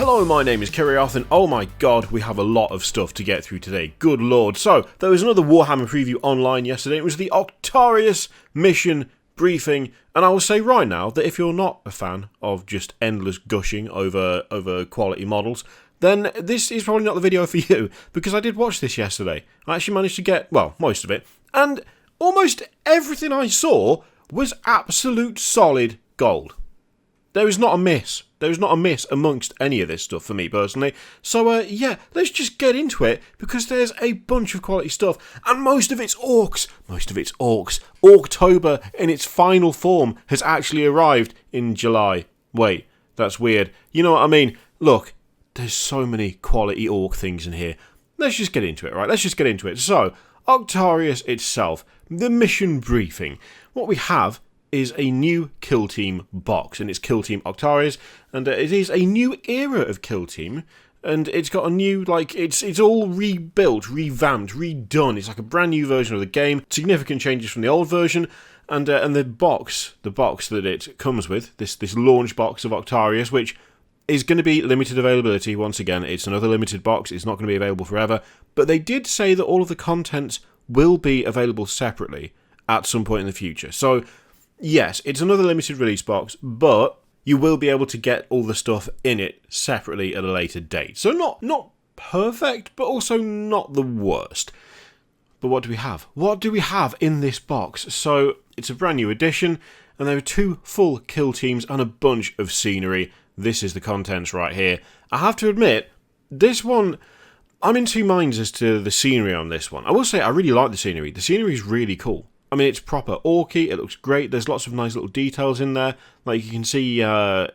Hello, my name is Kirioth, and oh my god, we have a lot of stuff to get through today. Good lord. So, there was another Warhammer preview online yesterday. It was the Octarius mission briefing, and I will say right now that if you're not a fan of just endless gushing over quality models, then this is probably not the video for you, because I did watch this yesterday. I actually managed to get, well, most of it, and almost everything I saw was absolute solid gold. There is not a miss. There is not a miss amongst any of this stuff for me personally. So yeah, let's just get into it, because there's a bunch of quality stuff, and most of it's orcs. Most of it's orcs. Orktober in its final form has actually arrived in July. Wait, that's weird. You know what I mean? Look, there's so many quality orc things in here. Let's just get into it, right? Let's just get into it. So, Octarius itself, the mission briefing. What we have is a new Kill Team box, and it's Kill Team Octarius, and it is a new era of Kill Team, and it's got a new, like, it's all rebuilt, revamped, redone. It's like a brand new version of the game, significant changes from the old version, and the box that it comes with, this launch box of Octarius, which is going to be limited availability. Once again, it's another limited box, it's not going to be available forever, but they did say that all of the contents will be available separately at some point in the future. So yes, it's another limited release box, but you will be able to get all the stuff in it separately at a later date. So not perfect, but also not the worst. But what do we have? What do we have in this box? So it's a brand new edition, and there are 2 full kill teams and a bunch of scenery. This is the contents right here. I have to admit, this one, I'm in two minds as to the scenery on this one. I will say I really like the scenery. The scenery is really cool. I mean, it's proper orky, it looks great, there's lots of nice little details in there. Like, you can see, can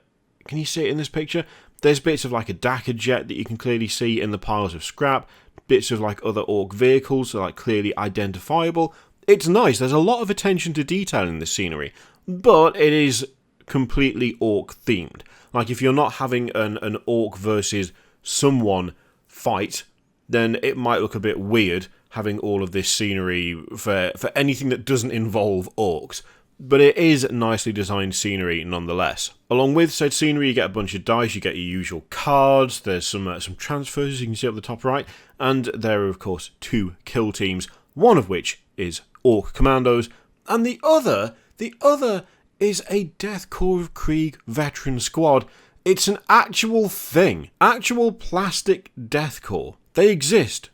you see it in this picture? There's bits of, like, a Dakar jet that you can clearly see in the piles of scrap. Bits of, like, other orc vehicles that are, like, clearly identifiable. It's nice, there's a lot of attention to detail in this scenery. But it is completely orc-themed. Like, if you're not having an orc versus someone fight, then it might look a bit weird having all of this scenery for anything that doesn't involve orcs. But it is nicely designed scenery nonetheless. Along with said scenery, you get a bunch of dice, you get your usual cards, there's some transfers you can see up the top right, and there are of course 2 kill teams, one of which is Orc Commandos, and the other is a Death Korps of Krieg veteran squad. It's an actual thing. Actual plastic Death Korps. They exist.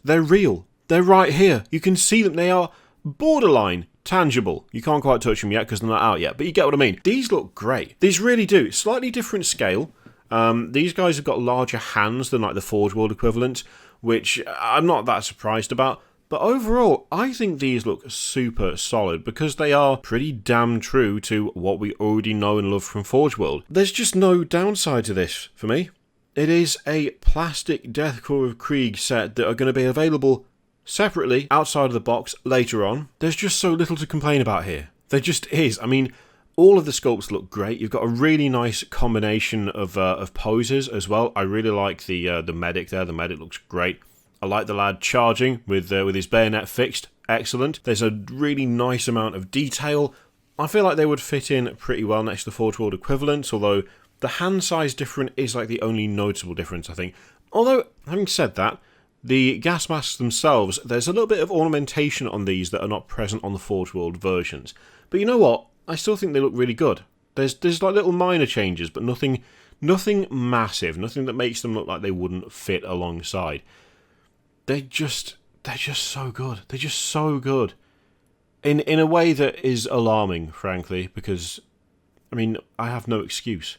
They're real. They're right here. You can see them. They are borderline tangible. You can't quite touch them yet because they're not out yet, but you get what I mean. These look great. These really do. Slightly different scale. These guys have got larger hands than like the Forge World equivalent, which I'm not that surprised about. But overall, I think these look super solid because they are pretty damn true to what we already know and love from Forge World. There's just no downside to this for me. It is a plastic Death Korps of Krieg set that are going to be available separately outside of the box later on. There's just so little to complain about here. There just is. I mean, all of the sculpts look great. You've got a really nice combination of poses as well. I really like the medic there. The medic looks great. I like the lad charging with his bayonet fixed. Excellent. There's a really nice amount of detail. I feel like they would fit in pretty well next to the Forge World equivalents, although the hand size difference is like the only noticeable difference, I think. Although, having said that, the gas masks themselves, there's a little bit of ornamentation on these that are not present on the Forge World versions. But you know what? I still think they look really good. There's like little minor changes, but nothing massive, nothing that makes them look like they wouldn't fit alongside. They're just so good. They're just so good. In a way that is alarming, frankly, because, I mean, I have no excuse.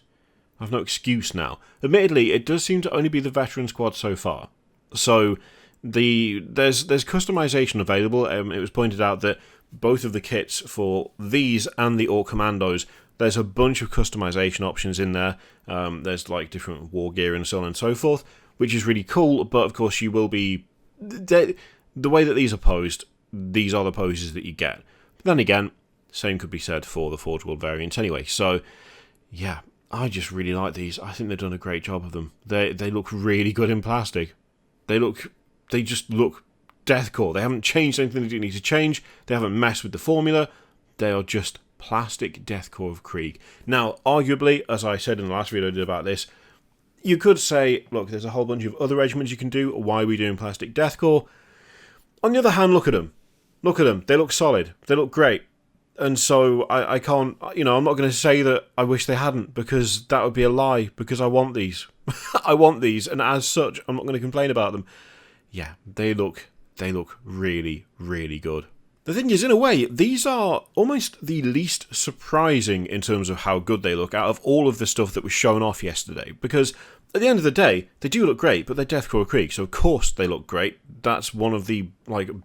I have no excuse now. Admittedly, it does seem to only be the veteran squad so far. So there's customization available. It was pointed out that both of the kits for these and the Orc Commandos, there's a bunch of customization options in there. There's like different war gear and so on and so forth, which is really cool. But of course, you will be the way that these are posed. These are the poses that you get. But then again, same could be said for the Forge World variants anyway. So yeah. I just really like these. I think they've done a great job of them. They look really good in plastic. They just look Death Korps. They haven't changed anything they do need to change. They haven't messed with the formula. They are just plastic Death Korps of Krieg. Now, arguably, as I said in the last video I did about this, You could say, look, there's a whole bunch of other regiments you can do. Why are we doing Plastic Death Korps? On the other hand, look at them. Look at them. They look solid. They look great. And so I can't, I'm not going to say that I wish they hadn't, because that would be a lie, because I want these. I want these, and as such, I'm not going to complain about them. Yeah, they look really, really good. The thing is, in a way, these are almost the least surprising in terms of how good they look out of all of the stuff that was shown off yesterday, because at the end of the day, they do look great, but they're Death Korps of Krieg, so of course they look great. That's one of the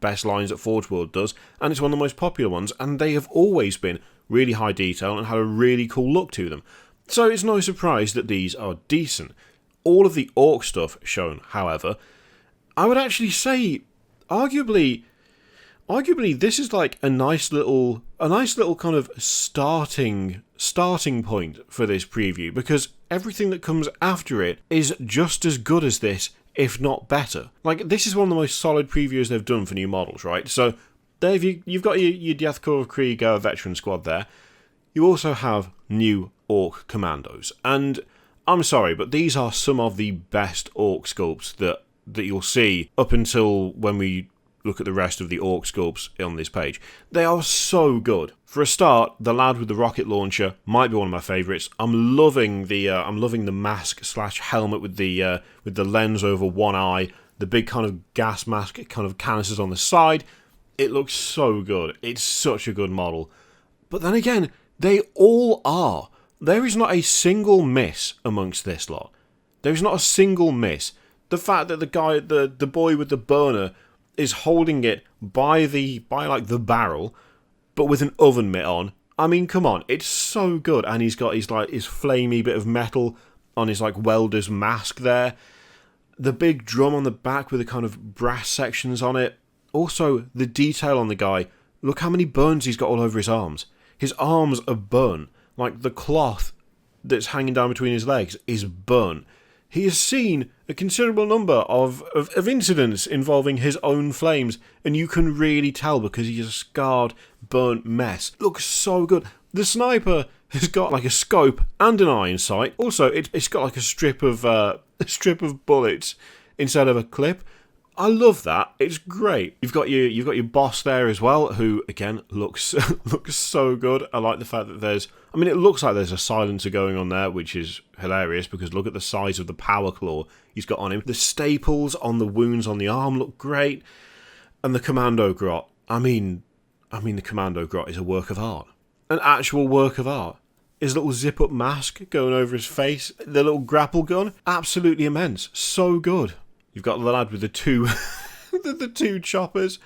best lines that Forge World does, and it's one of the most popular ones, and they have always been really high detail and had a really cool look to them. So it's no surprise that these are decent. All of the Orc stuff shown, however, I would actually say, arguably this is like a nice little kind of starting point for this preview, because everything that comes after it is just as good as this, if not better. Like, this is one of the most solid previews they've done for new models, right? So there you've got your Death Korps of Krieg veteran squad there. You also have new Orc commandos, and I'm sorry, but these are some of the best Orc sculpts that you'll see up until when we look at the rest of the Orc sculpts on this page. They are so good. For a start, the lad with the rocket launcher might be one of my favourites. I'm loving the mask / helmet with the lens over one eye, the big kind of gas mask kind of canisters on the side. It looks so good. It's such a good model. But then again, they all are. There is not a single miss amongst this lot. There is not a single miss. The fact that the boy with the burner is holding it by the barrel, but with an oven mitt on. I mean, come on, it's so good. And he's got his flamey bit of metal on his welder's mask there. The big drum on the back with the kind of brass sections on it. Also, the detail on the guy. Look how many burns he's got all over his arms. His arms are burnt. Like, the cloth that's hanging down between his legs is burnt. He has seen a considerable number of incidents involving his own flames, and you can really tell because he's a scarred, burnt mess. Looks so good. The sniper has got a scope and an eye in sight. Also, it's got a strip of bullets instead of a clip. I love that. It's great. You've got your boss there as well, who again looks so good. I like the fact that it looks like there's a silencer going on there, which is hilarious because look at the size of the power claw he's got on him. The staples on the wounds on the arm look great, and the commando grot. I mean the commando grot is a work of art, an actual work of art. His little zip-up mask going over his face, the little grapple gun, absolutely immense. So good. You've got the lad with the two the two choppers.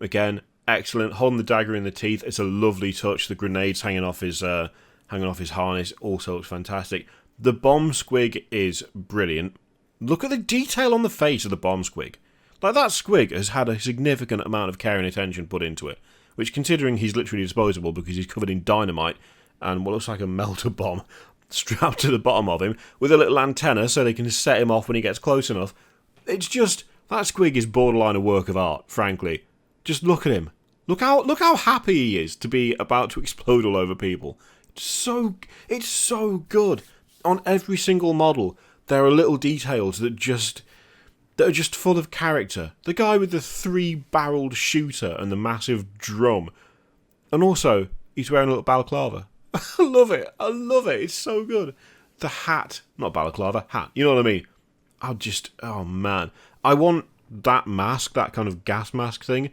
Again, excellent. Holding the dagger in the teeth. It's a lovely touch. The grenades hanging off his harness also looks fantastic. The bomb squig is brilliant. Look at the detail on the face of the bomb squig. That squig has had a significant amount of care and attention put into it, which, considering he's literally disposable because he's covered in dynamite and what looks like a melter bomb strapped to the bottom of him with a little antenna so they can set him off when he gets close enough. It's just, that squig is borderline a work of art, frankly. Just look at him. Look how happy he is to be about to explode all over people. It's so good. On every single model, there are little details that are just full of character. The guy with the 3-barreled shooter and the massive drum. And also, he's wearing a little balaclava. I love it. It's so good. The hat. Not balaclava, hat. You know what I mean? Oh man. I want that mask, that kind of gas mask thing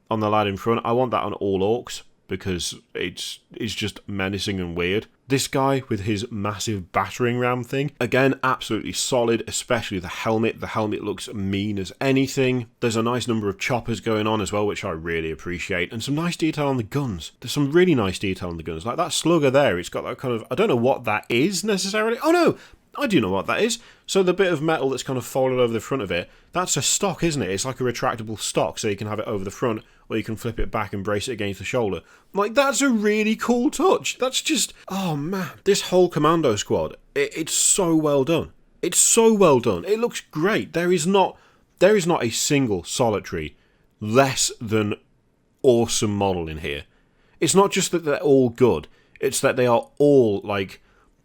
on the lad in front. I want that on all Orcs because it's just menacing and weird. This guy with his massive battering ram thing, again, absolutely solid, especially the helmet. The helmet looks mean as anything. There's a nice number of choppers going on as well, which I really appreciate, and some nice detail on the guns. There's some really nice detail on the guns. Like that slugger there, it's got that kind of, I don't know what that is necessarily. Oh no! I do know what that is. So the bit of metal that's kind of folded over the front of it, that's a stock, isn't it? It's like a retractable stock, so you can have it over the front, or you can flip it back and brace it against the shoulder. That's a really cool touch. That's just, oh man. This whole commando squad, it's so well done. It's so well done. It looks great. There is not a single solitary less than awesome model in here. It's not just that they're all good. It's that they are all,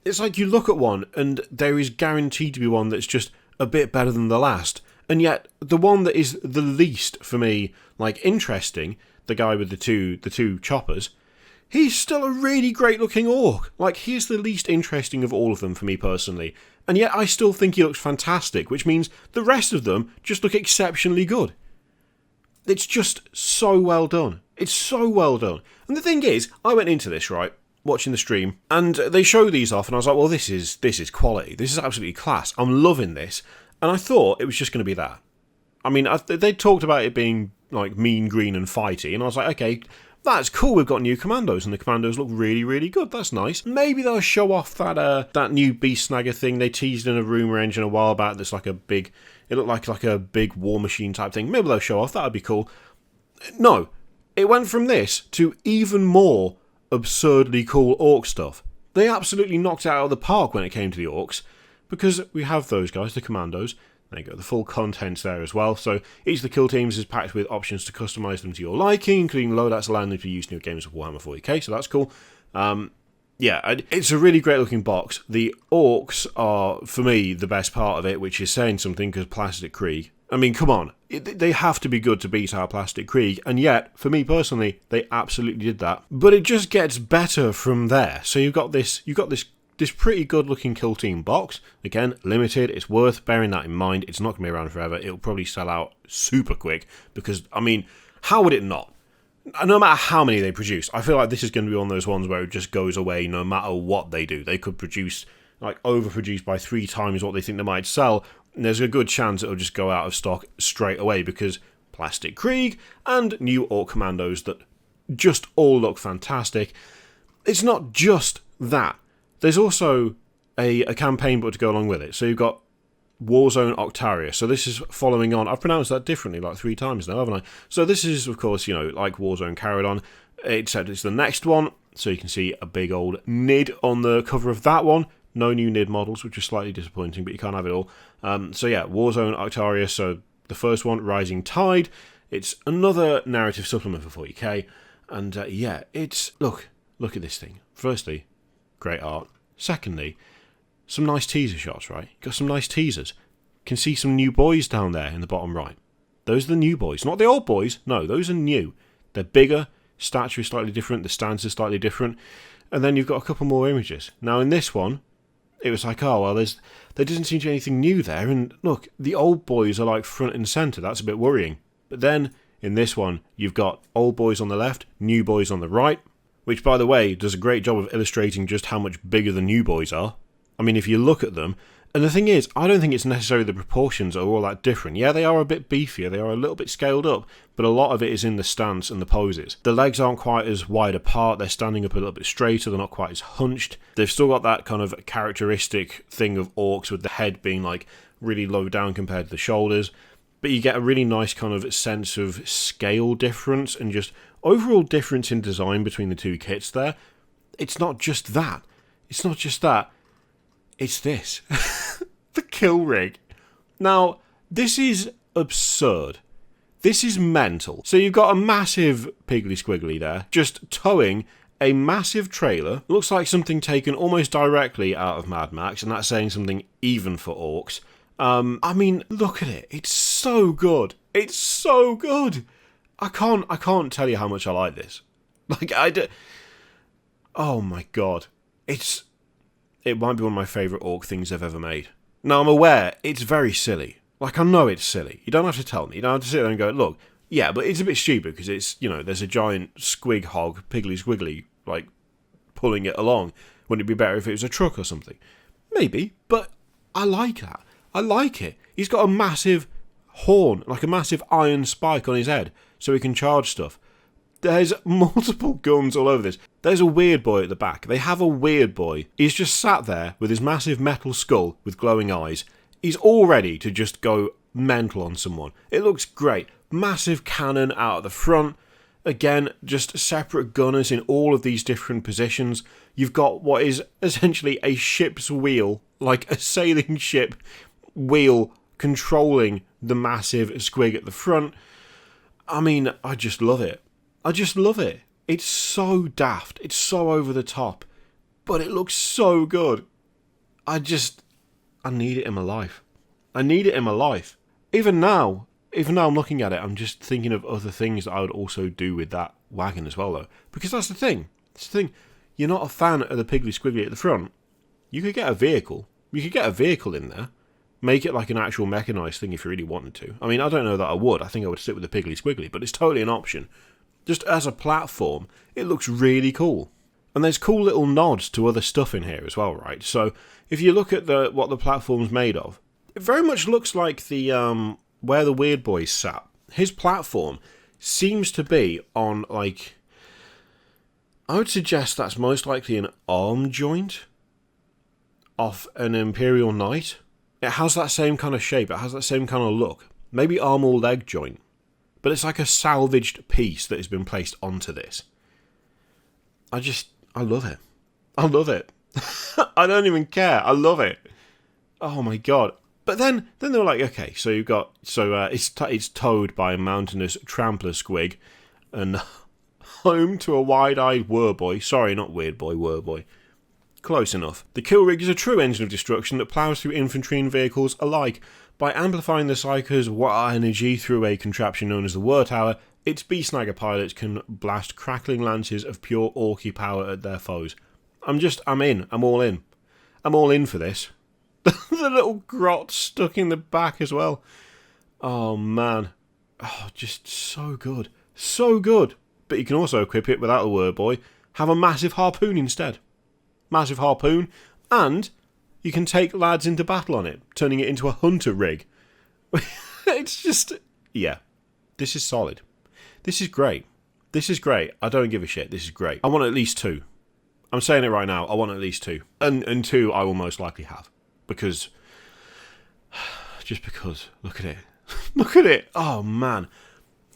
It's like you look at one and there is guaranteed to be one that's just a bit better than the last. And yet, the one that is the least, for me, like, interesting, the guy with the two choppers, he's still a really great looking orc. Like, he's the least interesting of all of them for me personally. And yet I still think he looks fantastic, which means the rest of them just look exceptionally good. It's just so well done. It's so well done. And the thing is, I went into this, right, watching the stream, and they show these off, and I was like, well, this is quality. This is absolutely class. I'm loving this. And I thought it was just going to be that. I mean, they talked about it being, like, mean, green, and fighty, and I was like, okay, that's cool, we've got new commandos, and the commandos look really, really good, that's nice. Maybe they'll show off that new beast snagger thing they teased in a rumour engine a while back that's like a big, it looked like a big war machine type thing. Maybe they'll show off, that would be cool. No, it went from this to even more absurdly cool orc stuff. They absolutely knocked it out of the park when it came to the orcs, because we have those guys, the commandos. There you go, the full contents there as well. So each of the kill teams is packed with options to customise them to your liking, including loadouts allowing them to use new games of Warhammer 40k, so that's cool. Yeah, it's a really great looking box. The orcs are, for me, the best part of it, which is saying something, because Plastic Krieg. I mean, come on, they have to be good to beat our Plastic Krieg, and yet, for me personally, they absolutely did that. But it just gets better from there. So you've got this pretty good looking kill team box. Again, limited, it's worth bearing that in mind. It's not going to be around forever. It'll probably sell out super quick, because, I mean, how would it not? No matter how many they produce, I feel like this is going to be one of those ones where it just goes away no matter what they do. They could produce, like, overproduce by 3 times what they think they might sell, and there's a good chance it'll just go out of stock straight away, because Plastic Krieg and new Orc Commandos that just all look fantastic. It's not just that. There's also a campaign book to go along with it. So you've got Warzone Octarius. So this is following on. I've pronounced that differently like 3 times now, haven't I? So this is, of course, you know, like Warzone carried on. Except it's the next one. So you can see a big old NID on the cover of that one. No new NID models, which is slightly disappointing, but you can't have it all. So yeah, Warzone Octarius. So the first one, Rising Tide. It's another narrative supplement for 40k. And yeah, it's... Look at this thing. Firstly, great art. Secondly, some nice teaser shots, right? Got some nice teasers. Can see some new boys down there in the bottom right. Those are the new boys. Not the old boys. No, those are new. They're bigger. Stature is slightly different. The stance is slightly different. And then you've got a couple more images. Now in this one, it was like, oh, well, there doesn't seem to be anything new there. And look, the old boys are like front and centre. That's a bit worrying. But then in this one, you've got old boys on the left, new boys on the right. Which, by the way, does a great job of illustrating just how much bigger the new boys are. I mean, if you look at them... And the thing is, I don't think it's necessarily the proportions are all that different. Yeah, they are a bit beefier, they are a little bit scaled up, but a lot of it is in the stance and the poses. The legs aren't quite as wide apart, they're standing up a little bit straighter, they're not quite as hunched. They've still got that kind of characteristic thing of orcs with the head being, like, really low down compared to the shoulders. But you get a really nice kind of sense of scale difference and just overall difference in design between the two kits there. It's not just that. It's not just that. It's this. The kill rig. Now, this is absurd. This is mental. So you've got a massive Piggly Squiggly there, just towing a massive trailer. Looks like something taken almost directly out of Mad Max, and that's saying something even for orcs. I mean, look at it. It's so good. It's so good. I can't tell you how much I like this. Like, oh my god. It might be one of my favourite orc things I've ever made. Now, I'm aware it's very silly. Like, I know it's silly. You don't have to tell me. You don't have to sit there and go, look, yeah, but it's a bit stupid because it's, you know, there's a giant squig hog, Piggly Squiggly, like, pulling it along. Wouldn't it be better if it was a truck or something? Maybe, but I like that. I like it. He's got a massive horn, like a massive iron spike on his head, so he can charge stuff. There's multiple guns all over this. There's a weird boy at the back. They have a weird boy. He's just sat there with his massive metal skull with glowing eyes. He's all ready to just go mental on someone. It looks great. Massive cannon out at the front. Again, just separate gunners in all of these different positions. You've got what is essentially a ship's wheel, like a sailing ship wheel controlling the massive squig at the front. I mean, I just love it. I just love it. It's so daft. It's so over the top. But it looks so good. I need it in my life. I need it in my life. Even now I'm looking at it, I'm just thinking of other things that I would also do with that wagon as well, though. Because that's the thing. You're not a fan of the piggly squiggly at the front. You could get a vehicle. You could get a vehicle in there. Make it like an actual mechanised thing if you really wanted to. I mean, I don't know that I would. I think I would stick with the piggly squiggly, but it's totally an option. Just as a platform, it looks really cool. And there's cool little nods to other stuff in here as well, right? So if you look at what the platform's made of, it very much looks like the where the Weird Boys sat. His platform seems to be on, like, I would suggest that's most likely an arm joint off an Imperial Knight. It has that same kind of shape. It has that same kind of look. Maybe arm or leg joint. But it's like a salvaged piece that has been placed onto this. I love it. I love it. I don't even care. I love it. Oh my god. But then they were like, okay, so you've got... it's towed by a mountainous trampler squig and home to a wide-eyed Werboy. Sorry, not Weird Boy, Werboy. Close enough. The kill rig is a true engine of destruction that ploughs through infantry and vehicles alike. By amplifying the Psyker's war energy through a contraption known as the War Tower, its Beast-Snagger pilots can blast crackling lances of pure orky power at their foes. I'm in. I'm all in. I'm all in for this. The little grot stuck in the back as well. Oh, man. Oh, just so good. So good. But you can also equip it without a Werboy. Have a massive harpoon instead. Massive harpoon, and you can take lads into battle on it, turning it into a hunter rig. It's just... yeah. This is solid. This is great. This is great. I don't give a shit. This is great. I want at least 2. I'm saying it right now. I want at least 2. And 2 I will most likely have. Because... just because. Look at it. Look at it. Oh, man.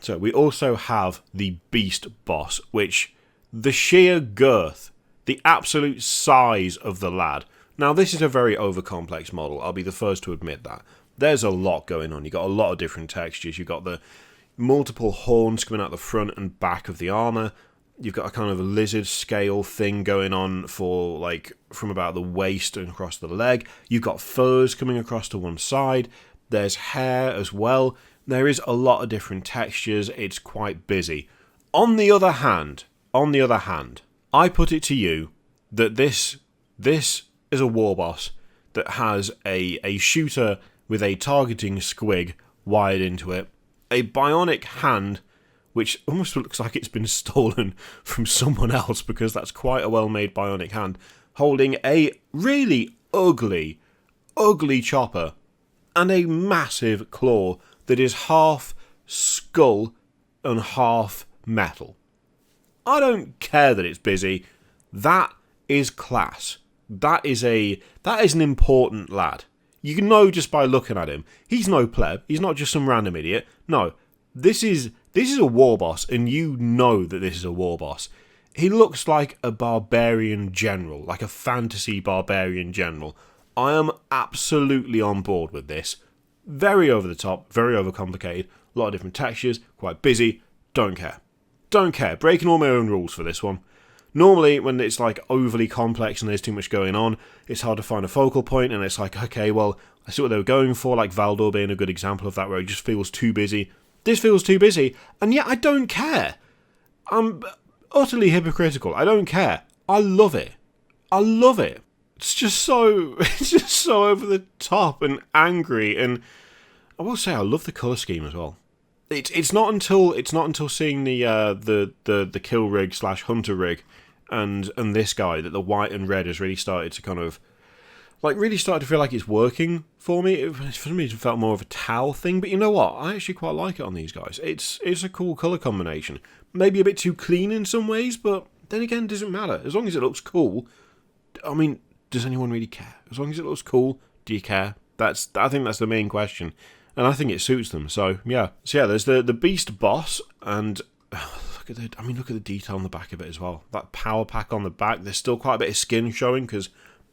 So, we also have the Beast Boss, which... the sheer girth... the absolute size of the lad. Now, this is a very over-complex model. I'll be the first to admit that. There's a lot going on. You've got a lot of different textures. You've got the multiple horns coming out the front and back of the armour. You've got a kind of a lizard scale thing going on for, like, from about the waist and across the leg. You've got furs coming across to one side. There's hair as well. There is a lot of different textures. It's quite busy. On the other hand... I put it to you that this is a war boss that has a shooter with a targeting squig wired into it, a bionic hand, which almost looks like it's been stolen from someone else because that's quite a well-made bionic hand, holding a really ugly chopper, and a massive claw that is half skull and half metal. I don't care that it's busy. That is class. That is an important lad. You can know just by looking at him. He's no pleb. He's not just some random idiot. No, this is a war boss, and you know that this is a war boss. He looks like a barbarian general, like a fantasy barbarian general. I am absolutely on board with this. Very over the top, very overcomplicated, a lot of different textures, quite busy. Don't care. Don't care. Breaking all my own rules for this one. Normally, when it's like overly complex and there's too much going on, it's hard to find a focal point, and it's like, okay, well, I see what they were going for, like Valdor being a good example of that, where it just feels too busy. This feels too busy, and yet I don't care. I'm utterly hypocritical. I don't care. I love it. I love it. It's just so over the top and angry, and I will say I love the colour scheme as well. It's not until seeing the kill rig / hunter rig and this guy that the white and red has really started to kind of really started to feel like it's working for me. For me, it felt more of a towel thing, but you know what? I actually quite like it on these guys. It's a cool colour combination. Maybe a bit too clean in some ways, but then again, it doesn't matter. As long as it looks cool. I mean, does anyone really care? As long as it looks cool, do you care? I think that's the main question. And I think it suits them. So yeah, there's the Beast Boss, and look at the detail on the back of it as well. That power pack on the back. There's still quite a bit of skin showing because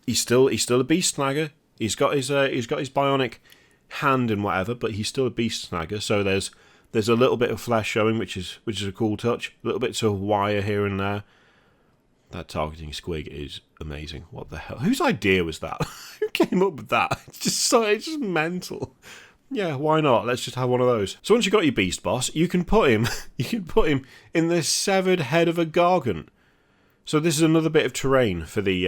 he's still a Beast Snagger. He's got his bionic hand and whatever, but he's still a Beast Snagger. So there's a little bit of flesh showing, which is a cool touch. Little bits of wire here and there. That targeting squig is amazing. What the hell? Whose idea was that? Who came up with that? It's just mental. Yeah, why not? Let's just have one of those. So once you've got your beast boss, you can put him in the severed head of a gargant. So this is another bit of terrain for the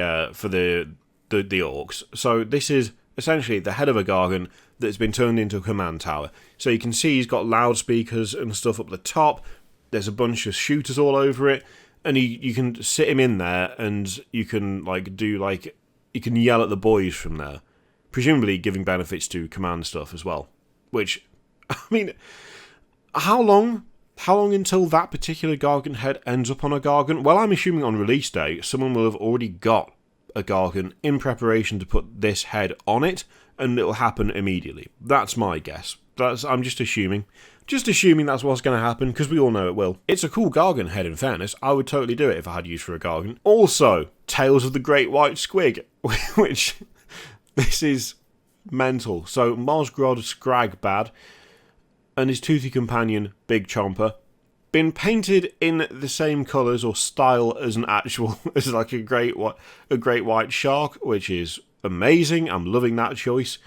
orcs. So this is essentially the head of a gargant that's been turned into a command tower. So you can see he's got loudspeakers and stuff up the top. There's a bunch of shooters all over it, and you can sit him in there, and you can you can yell at the boys from there, presumably giving benefits to command stuff as well. Which, I mean, how long until that particular gargant head ends up on a gargant? Well, I'm assuming on release day, someone will have already got a gargant in preparation to put this head on it, and it'll happen immediately. That's my guess. I'm just assuming. Just assuming that's what's going to happen, because we all know it will. It's a cool gargant head, in fairness. I would totally do it if I had use for a gargant. Also, Tales of the Great White Squig, which, this is mental. So, Mozrog Skragbad and his toothy companion, Big Chomper, been painted in the same colours or style as as like a great white shark, which is amazing. I'm loving that choice.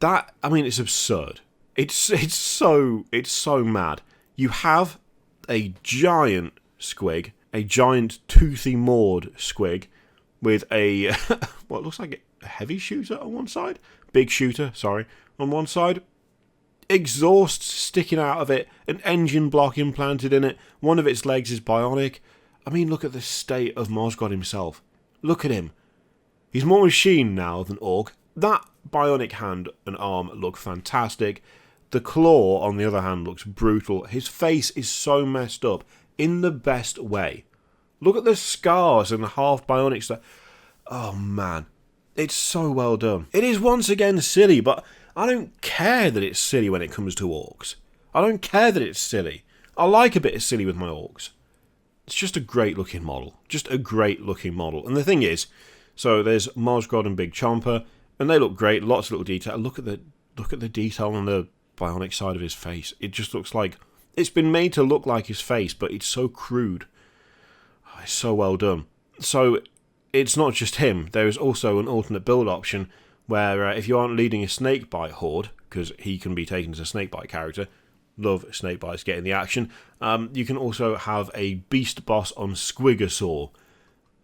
It's absurd. It's so mad. You have a giant squig, a giant toothy moored squig, with a what looks like a heavy shooter on one side, big shooter, sorry, on one side. Exhaust sticking out of it, an engine block implanted in it, one of its legs is bionic. I mean, look at the state of Mozrog himself. Look at him. He's more machine now than orc. That bionic hand and arm look fantastic. The claw, on the other hand, looks brutal. His face is so messed up in the best way. Look at the scars and the half bionic stuff. Oh man, it's so well done. It is once again silly, but I don't care that it's silly when it comes to orcs. I don't care that it's silly. I like a bit of silly with my orcs. It's just a great looking model. Just a great looking model. And the thing is, so there's Mozrog and Big Chomper, and they look great, lots of little detail. Look at the detail on the bionic side of his face. It just looks like it's been made to look like his face, but it's so crude. Oh, it's so well done. So it's not just him. There is also an alternate build option where if you aren't leading a snakebite horde, because he can be taken as a snakebite character, love snakebites getting the action, you can also have a beast boss on Squigosaur.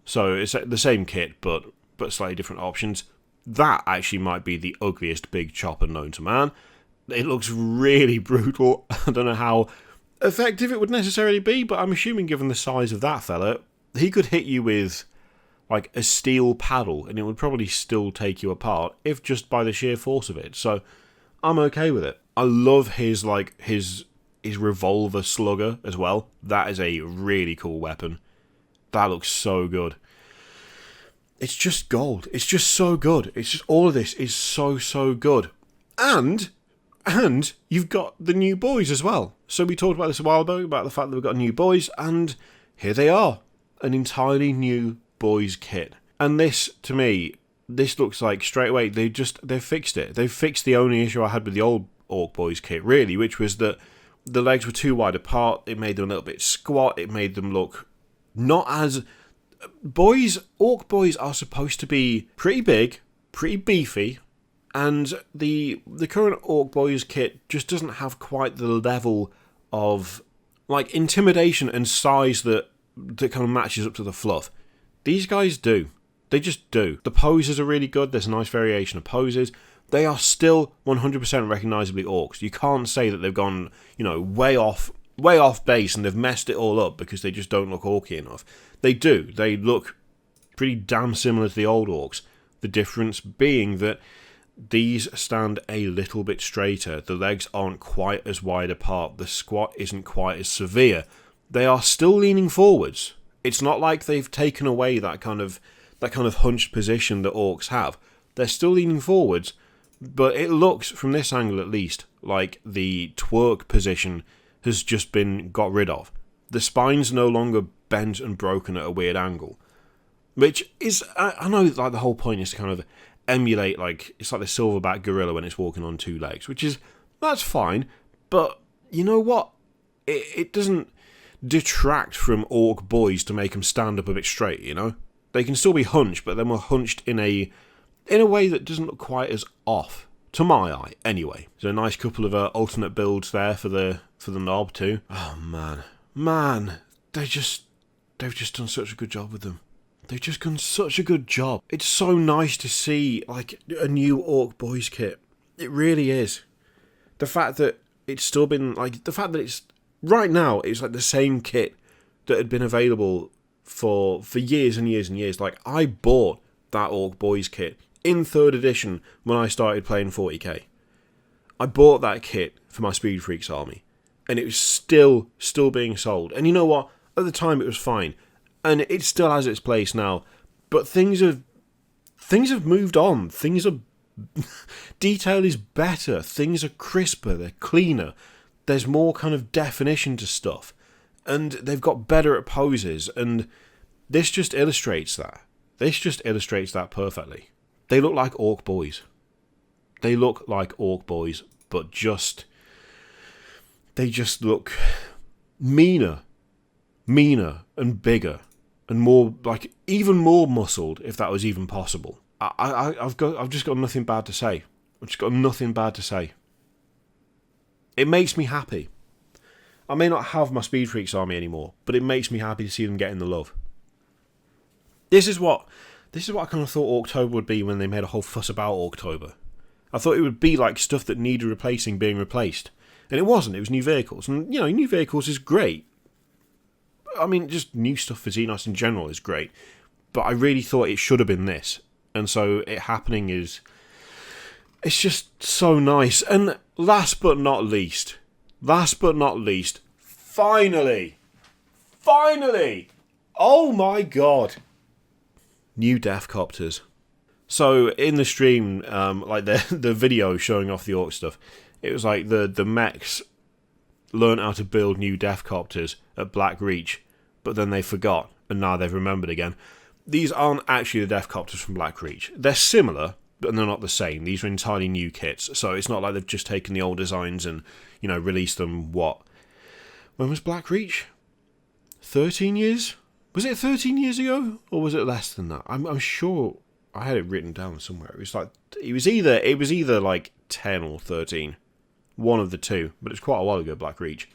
So it's the same kit, but slightly different options. That actually might be the ugliest big chopper known to man. It looks really brutal. I don't know how effective it would necessarily be, but I'm assuming given the size of that fella, he could hit you with like a steel paddle and it would probably still take you apart, if just by the sheer force of it. So I'm okay with it. I love his revolver slugger as well. That is a really cool weapon. That looks so good. It's just gold. It's just so good. It's just all of this is so good. And you've got the new Boyz as well. So we talked about this a while ago, about the fact that we've got new Boyz, and here they are. An entirely new Boyz kit. And this, to me, this looks like straight away, they've fixed it. They've fixed the only issue I had with the old Orc Boyz kit, really, which was that the legs were too wide apart. It made them a little bit squat. It made them look not as... Orc Boyz are supposed to be pretty big, pretty beefy, and the current Orc Boyz kit just doesn't have quite the level of like intimidation and size that kind of matches up to the fluff. These guys do. They just do. The poses are really good. There's a nice variation of poses. They are still 100% recognisably orcs. You can't say that they've gone, way off base and they've messed it all up because they just don't look orky enough. They do. They look pretty damn similar to the old orcs. The difference being that these stand a little bit straighter. The legs aren't quite as wide apart. The squat isn't quite as severe. They are still leaning forwards. It's not like they've taken away that kind of hunched position that orcs have. They're still leaning forwards, but it looks, from this angle at least, like the twerk position has just been got rid of. The spine's no longer bent and broken at a weird angle. Which is, I know like the whole point is to kind of emulate, like, it's like the silverback gorilla when it's walking on two legs, that's fine, but you know what? It doesn't detract from orc boys to make them stand up a bit straight, you know? They can still be hunched, but then we're hunched in a way that doesn't look quite as off. To my eye, anyway. So a nice couple of alternate builds there for the knob too. Oh man, they've just done such a good job with them. They've just done such a good job. It's so nice to see like a new Orc Boys kit. It really is. The fact that it's still been like it's right now. It's like the same kit that had been available for years and years and years. Like I bought that Orc Boys kit in 3rd edition when I started playing 40k. I bought that kit for my Speed Freaks army, and it was still being sold. And you know what? At the time it was fine, and it still has its place now. But things have moved on. Detail is better. Things are crisper. They're cleaner. There's more kind of definition to stuff, and they've got better at poses. And this just illustrates that. This just illustrates that perfectly. They look like Orc Boys. They look like Orc Boys, but they just look meaner and bigger and more, like, even more muscled, if that was even possible. I've just got nothing bad to say. I've just got nothing bad to say. It makes me happy. I may not have my Speed Freaks army anymore, but it makes me happy to see them getting the love. This is what I kind of thought October would be when they made a whole fuss about October. I thought it would be like stuff that needed replacing being replaced. And it wasn't. It was new vehicles. And, you know, new vehicles is great. I mean, just new stuff for Xenos in general is great. But I really thought it should have been this. And so it happening it's just so nice. And last but not least, finally, oh my god, new Deffkoptas. So in the stream, like the video showing off the orc stuff, it was like the mechs learned how to build new Deffkoptas at Black Reach, but then they forgot, and now they've remembered again. These aren't actually the Deffkoptas from Black Reach. They're similar, but they're not the same. These are entirely new kits, so it's not like they've just taken the old designs and, you know, released them, when was Black Reach? 13 years? Was it 13 years ago? Or was it less than that? I'm sure I had it written down somewhere. It was either like 10 or 13. One of the two, but it's quite a while ago, Black Reach.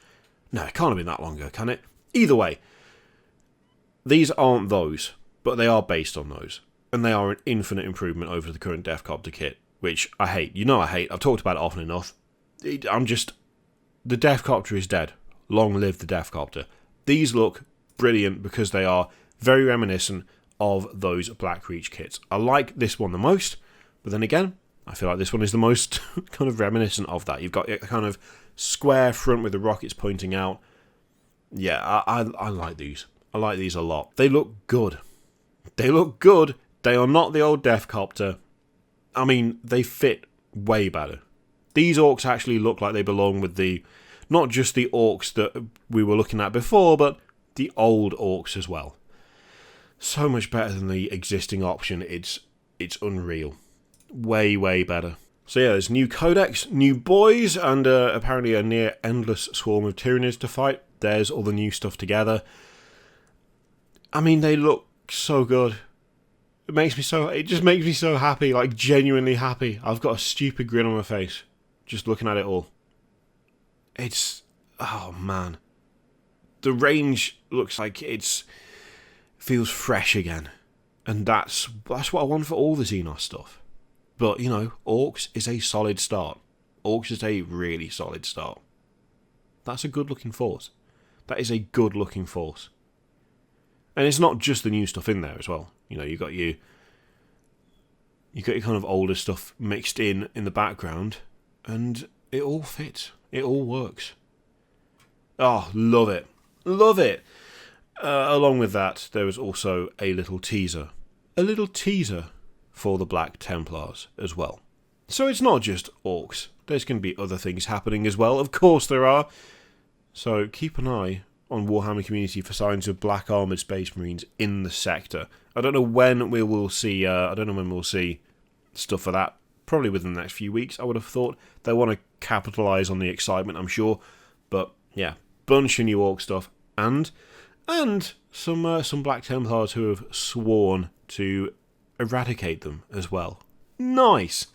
No, it can't have been that long ago, can it? Either way, these aren't those, but they are based on those. And they are an infinite improvement over the current Deffkopta kit, which I hate. You know I hate. I've talked about it often enough. The Deffkopta is dead. Long live the Deffkopta. These look brilliant because they are very reminiscent of those Black Reach kits. I like this one the most, but then again, I feel like this one is the most kind of reminiscent of that. You've got a kind of square front with the rockets pointing out. Yeah, I like these. I like these a lot. They look good. They look good. They are not the old Deffkopta. I mean, they fit way better. These orcs actually look like they belong with not just the orcs that we were looking at before, but the old orcs as well. So much better than the existing option. It's unreal. Way, way better. So yeah, there's new codex, new boys, and apparently a near endless swarm of Tyranids to fight. There's all the new stuff together. I mean, they look so good. It just makes me so happy, like genuinely happy. I've got a stupid grin on my face just looking at it all. Oh man. The range looks like feels fresh again. And that's what I want for all the Xenos stuff. But, you know, Orcs is a solid start. Orcs is a really solid start. That's a good looking force. That is a good looking force. And it's not just the new stuff in there as well. You know, you got your kind of older stuff mixed in the background, and it all fits. It all works. Oh, love it. Love it. Along with that, there was also a little teaser. A little teaser for the Black Templars as well. So it's not just orcs. There's going to be other things happening as well. Of course there are. So keep an eye on Warhammer community for signs of black armoured Space Marines in the sector. I don't know when we will see. Stuff for that. Probably within the next few weeks. I would have thought they want to capitalise on the excitement. I'm sure, but yeah, bunch of new orc stuff, and some Black Templars who have sworn to eradicate them as well. Nice.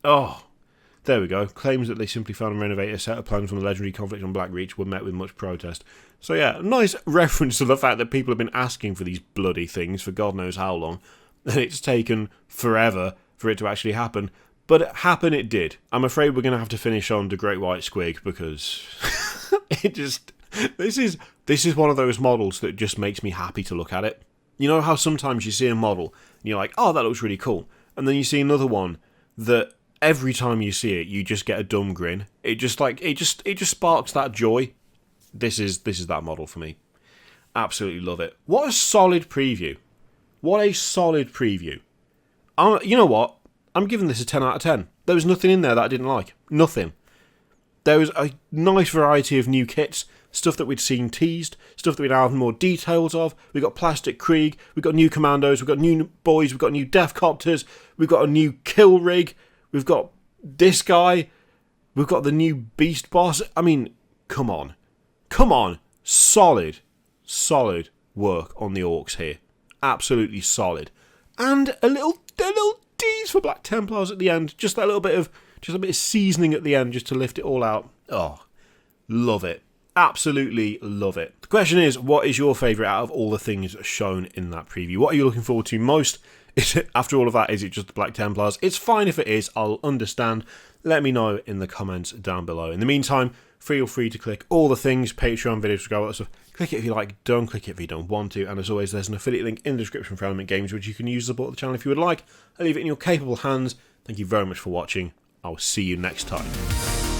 Oh, there we go. Claims that they simply found and renovated a set of plans from the legendary conflict on Blackreach were met with much protest. So yeah, nice reference to the fact that people have been asking for these bloody things for God knows how long, and it's taken forever for it to actually happen. But happen it did. I'm afraid we're going to have to finish on the Great White Squig because this is one of those models that just makes me happy to look at it. You know how sometimes you see a model and you're like, oh, that looks really cool, and then you see another one that every time you see it, you just get a dumb grin. It just sparks that joy. This is that model for me. Absolutely love it. What a solid preview. You know what? I'm giving this a 10 out of 10. There was nothing in there that I didn't like. Nothing. There was a nice variety of new kits, stuff that we'd seen teased, stuff that we'd had more details of. We got Plastic Krieg, we got new commandos, we got new Boyz, we got new Deffkoptas, we've got a new kill rig, we've got this guy, we've got the new beast boss. I mean, come on. Solid work on the orcs here. Absolutely solid. And a little tease for Black Templars at the end. Just a bit of seasoning at the end just to lift it all out. Oh, love it. Absolutely love it. The question is, what is your favourite out of all the things shown in that preview? What are you looking forward to most? Is it, after all of that, is it just the Black Templars? It's fine if it is. I'll understand. Let me know in the comments down below. In the meantime, feel free to click all the things, Patreon, video subscribe, all that stuff. Click it if you like, don't click it if you don't want to. And as always, there's an affiliate link in the description for Element Games, which you can use to support the channel if you would like. I leave it in your capable hands. Thank you very much for watching. I'll see you next time.